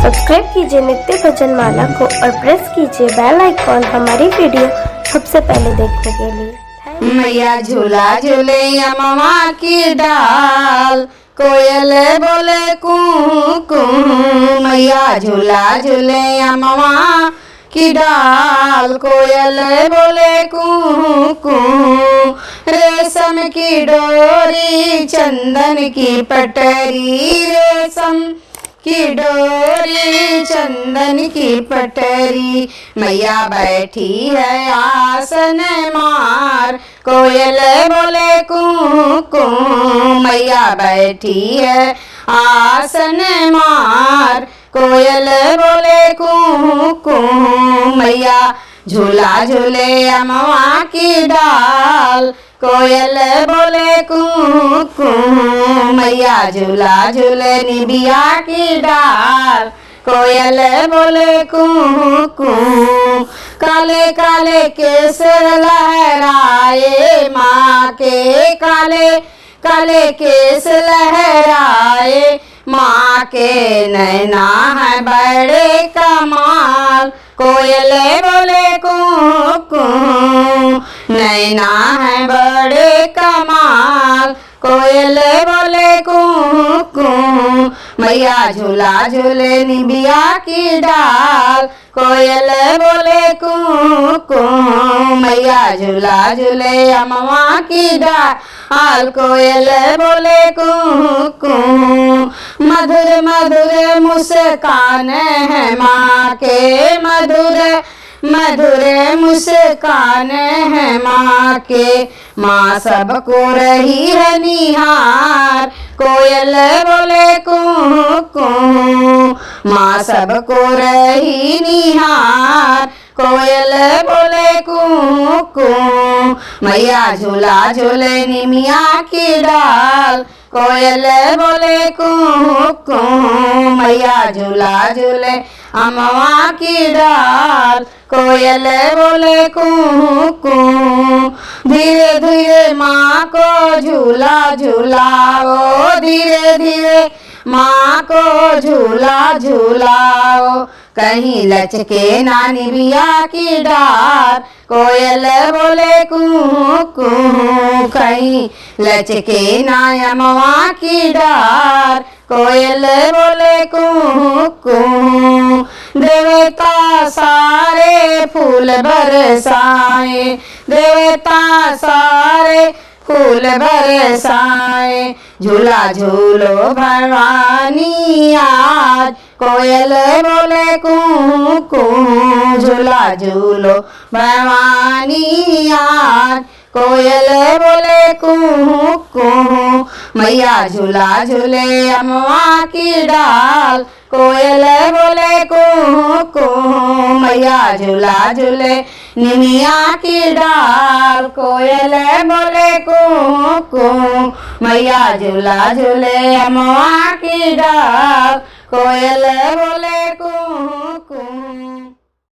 Subscribe कीजिए नित्य भजन माला को और प्रेस कीजिए बेल आइकॉन हमारी वीडियो सबसे पहले देखने के लिए। मैया झूला झूले अम्मा की डाल, कोयल बोले कू कू। मैया झूला झूले अम्मा की डाल, कोयल बोले कू कू। रेशम की डोरी चंदन की पटरी, रेशम की डोरी चंदन की पटरी। मैया बैठी है आसन मार, कोयल बोले कू कू। मैया बैठी है आसन मार, कोयल बोले कू कू। मैया झूला झूले अम्मा की डाल, कोयल बोले कू कू। मैया झूला झूले निबिया की डाल, कोयल बोले कू कू। काले काले केस लहराए माँ के, काले काले केस लहराए माँ के। नैना है बड़े कमाल, कोयल बोले कू कू। नैना है बड़े कमाल, कोयल बोले कू कू। मैया झूला झूले निबिया की डाल, कोयल बोले कू कू। मैया झूला झूले अम्मा की डाल, कोयल बोले कू कू। मधुर मधुर मुस्कान है माँ के, मधुर मधुर मुस्कान है माँ के। माँ सबको रही है निहार, कोयल बोले कू कू। माँ सबको रही निहार, कोयल बोले कू कू। मैया झूला झूले निमिया की डाल, कोयल बोले कू कू। मैया झूला झूले अम्मा की डाल, कोयल बोले कू कू। धीरे धीरे माँ को झूला झूलाओ, धीरे धीरे माँ को झूला झूलाओ। कहीं लचके ना निबिया की डार, कोयल बोले कू कू। कहीं लचके ना अम्मा की डार, कोयल बोले कू कू। देवता सारे फूल बरसाए, देवता सारे फूल बरसाए। झूला झूलो भवानी आज, कोयल बोले कू कू। झूला झूलो भवानी आज, कोयल बोले कू कू। मैया झूला झूले अम्मा की डाल, कोयल बोले कू कू। मैया झूला झूले निमिया की डाल, कोयल बोले कू कू। मैया झूला झूले अम्मा की डाल, कोयल बोले कू